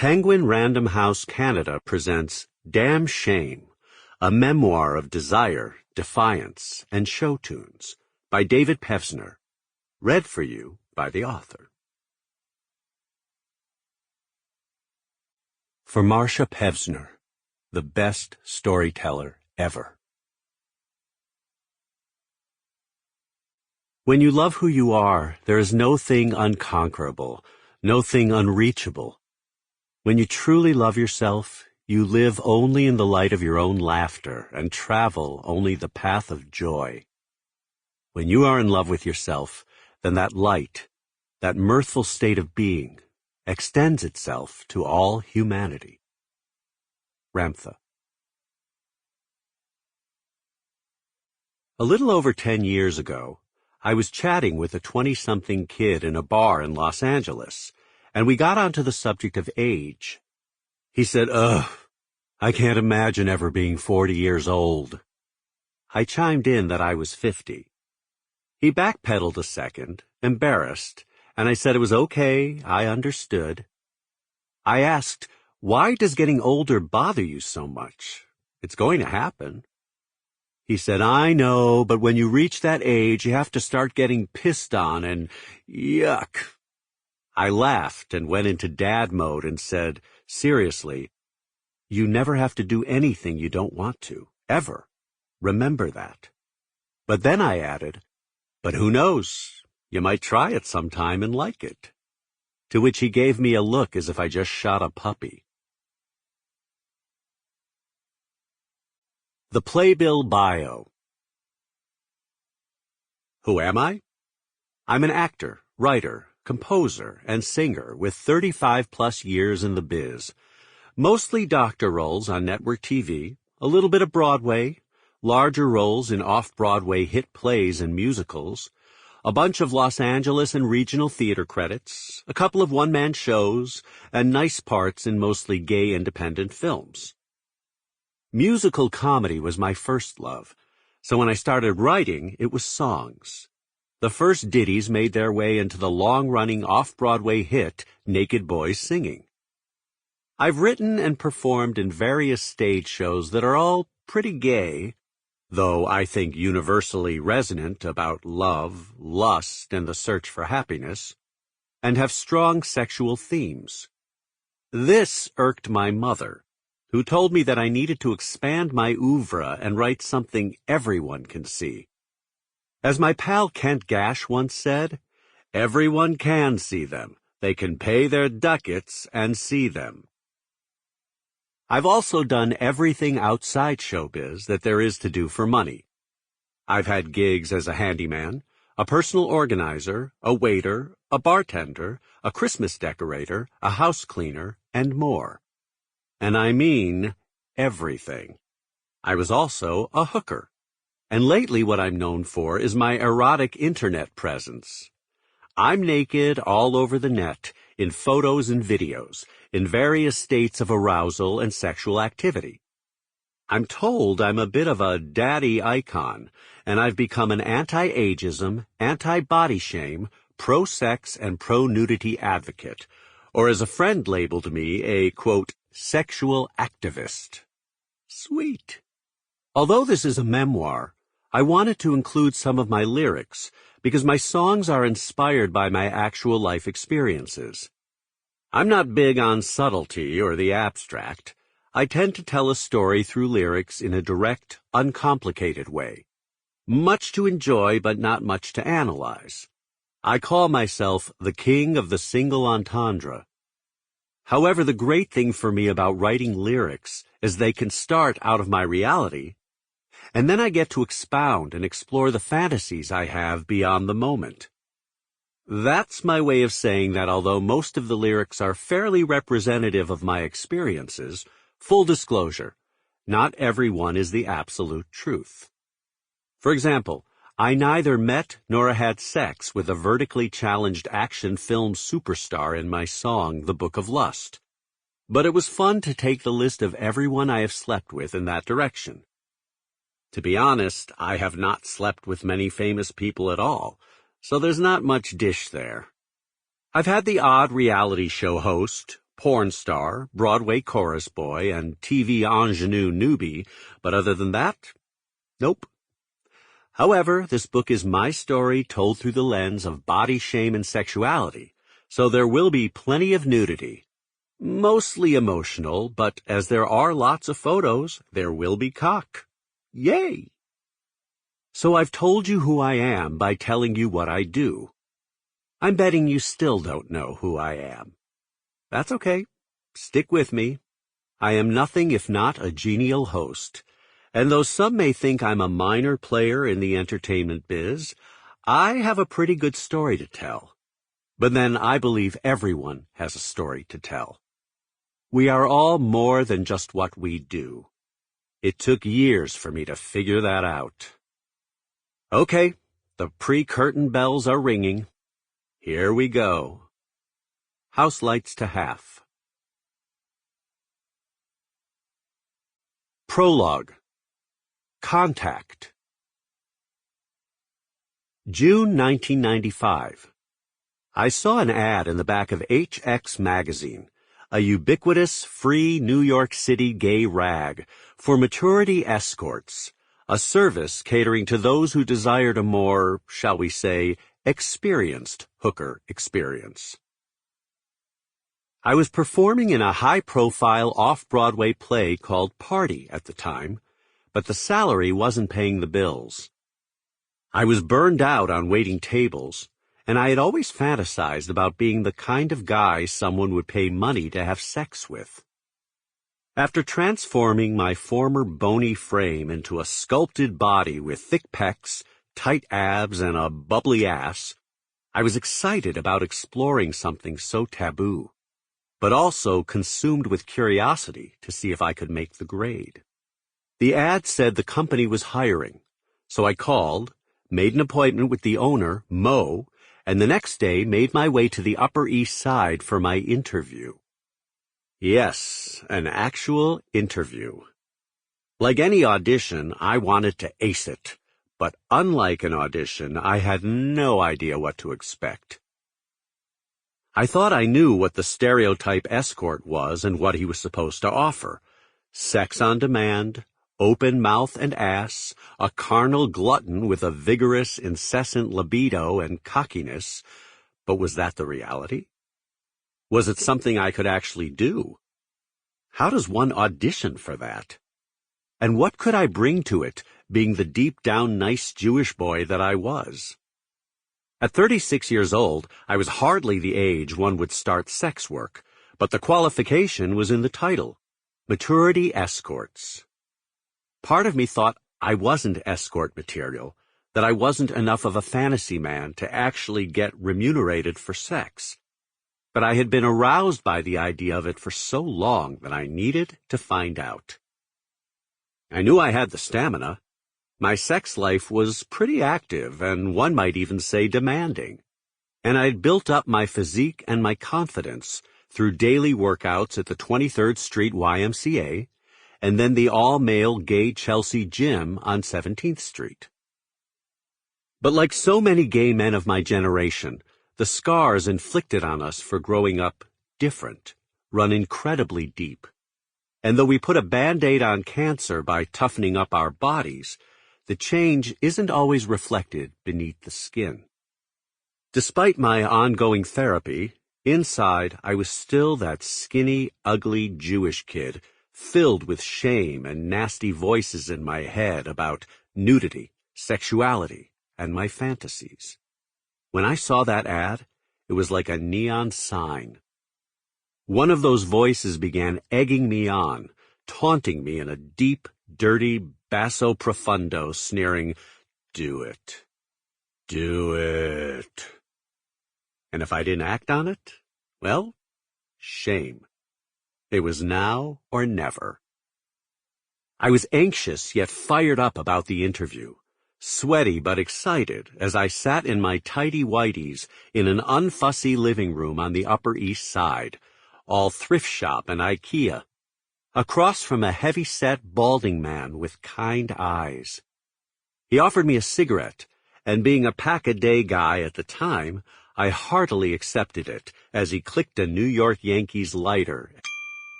Penguin Random House Canada presents Damn Shame, a memoir of desire, defiance, and show tunes by David Pevsner, read for you by the author. For Marcia Pevsner, the best storyteller ever. When you love who you are, there is no thing unconquerable, no thing unreachable. When you truly love yourself, you live only in the light of your own laughter and travel only the path of joy. When you are in love with yourself, then that light, that mirthful state of being, extends itself to all humanity. Ramtha. A little over 10 years ago, I was chatting with a 20-something kid in a bar in Los Angeles, and we got onto the subject of age. He said, "Ugh, I can't imagine ever being 40 years old." I chimed in that I was 50. He backpedaled a second, embarrassed, and I said it was okay, I understood. I asked, "Why does getting older bother you so much? It's going to happen." He said, "I know, but when you reach that age, you have to start getting pissed on and yuck." I laughed and went into dad mode and said, "Seriously, you never have to do anything you don't want to, ever. Remember that." But then I added, "But who knows? You might try it sometime and like it." To which he gave me a look as if I just shot a puppy. The Playbill Bio. Who am I? I'm an actor, writer, composer, and singer with 35-plus years in the biz. Mostly doctor roles on network TV, a little bit of Broadway, larger roles in off-Broadway hit plays and musicals, a bunch of Los Angeles and regional theater credits, a couple of one-man shows, and nice parts in mostly gay independent films. Musical comedy was my first love, so when I started writing, it was songs. The first ditties made their way into the long-running off-Broadway hit Naked Boys Singing. I've written and performed in various stage shows that are all pretty gay, though I think universally resonant about love, lust, and the search for happiness, and have strong sexual themes. This irked my mother, who told me that I needed to expand my oeuvre and write something everyone can see. As my pal Kent Gash once said, "Everyone can see them. They can pay their ducats and see them." I've also done everything outside showbiz that there is to do for money. I've had gigs as a handyman, a personal organizer, a waiter, a bartender, a Christmas decorator, a house cleaner, and more. And I mean everything. I was also a hooker. And lately what I'm known for is my erotic internet presence. I'm naked all over the net, in photos and videos, in various states of arousal and sexual activity. I'm told I'm a bit of a daddy icon, and I've become an anti-ageism, anti-body shame, pro-sex and pro-nudity advocate, or as a friend labeled me, a, quote, sexual activist. Sweet. Although this is a memoir, I wanted to include some of my lyrics because my songs are inspired by my actual life experiences. I'm not big on subtlety or the abstract. I tend to tell a story through lyrics in a direct, uncomplicated way. Much to enjoy, but not much to analyze. I call myself the king of the single entendre. However, the great thing for me about writing lyrics is they can start out of my reality, and then I get to expound and explore the fantasies I have beyond the moment. That's my way of saying that although most of the lyrics are fairly representative of my experiences, full disclosure, not every one is the absolute truth. For example, I neither met nor had sex with a vertically challenged action film superstar in my song, The Book of Lust. But it was fun to take the list of everyone I have slept with in that direction. To be honest, I have not slept with many famous people at all, so there's not much dish there. I've had the odd reality show host, porn star, Broadway chorus boy, and TV ingenue newbie, but other than that, nope. However, this book is my story told through the lens of body shame and sexuality, so there will be plenty of nudity. Mostly emotional, but as there are lots of photos, there will be cock. Yay! So I've told you who I am by telling you what I do. I'm betting you still don't know who I am. That's okay. Stick with me. I am nothing if not a genial host. And though some may think I'm a minor player in the entertainment biz, I have a pretty good story to tell. But then I believe everyone has a story to tell. We are all more than just what we do. It took years for me to figure that out. Okay, the pre-curtain bells are ringing. Here we go. House lights to half. Prologue. Contact. June 1995. I saw an ad in the back of HX magazine, a ubiquitous, free New York City gay rag for maturity escorts, a service catering to those who desired a more, shall we say, experienced hooker experience. I was performing in a high-profile off-Broadway play called Party at the time, but the salary wasn't paying the bills. I was burned out on waiting tables, and I had always fantasized about being the kind of guy someone would pay money to have sex with. After transforming my former bony frame into a sculpted body with thick pecs, tight abs, and a bubbly ass, I was excited about exploring something so taboo, but also consumed with curiosity to see if I could make the grade. The ad said the company was hiring, so I called, made an appointment with the owner, Mo, and the next day made my way to the Upper East Side for my interview. Yes, an actual interview. Like any audition, I wanted to ace it, but unlike an audition, I had no idea what to expect. I thought I knew what the stereotype escort was and what he was supposed to offer. Sex on demand, open mouth and ass, a carnal glutton with a vigorous, incessant libido and cockiness. But was that the reality? Was it something I could actually do? How does one audition for that? And what could I bring to it, being the deep-down nice Jewish boy that I was? At 36 years old, I was hardly the age one would start sex work, but the qualification was in the title, Maturity Escorts. Part of me thought I wasn't escort material, that I wasn't enough of a fantasy man to actually get remunerated for sex. But I had been aroused by the idea of it for so long that I needed to find out. I knew I had the stamina. My sex life was pretty active, and one might even say demanding. And I'd built up my physique and my confidence through daily workouts at the 23rd Street YMCA, and then the all-male gay Chelsea gym on 17th Street. But like so many gay men of my generation, the scars inflicted on us for growing up different run incredibly deep. And though we put a Band-Aid on cancer by toughening up our bodies, the change isn't always reflected beneath the skin. Despite my ongoing therapy, inside I was still that skinny, ugly Jewish kid filled with shame and nasty voices in my head about nudity, sexuality, and my fantasies. When I saw that ad, it was like a neon sign. One of those voices began egging me on, taunting me in a deep, dirty, basso profundo, sneering, "Do it. Do it." And if I didn't act on it, well, shame. It was now or never. I was anxious yet fired up about the interview, sweaty but excited as I sat in my tighty-whities in an unfussy living room on the Upper East Side, all thrift shop and IKEA, across from a heavy-set balding man with kind eyes. He offered me a cigarette, and being a pack-a-day guy at the time, I heartily accepted it as he clicked a New York Yankees lighter.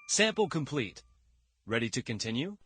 Sample complete. Ready to continue?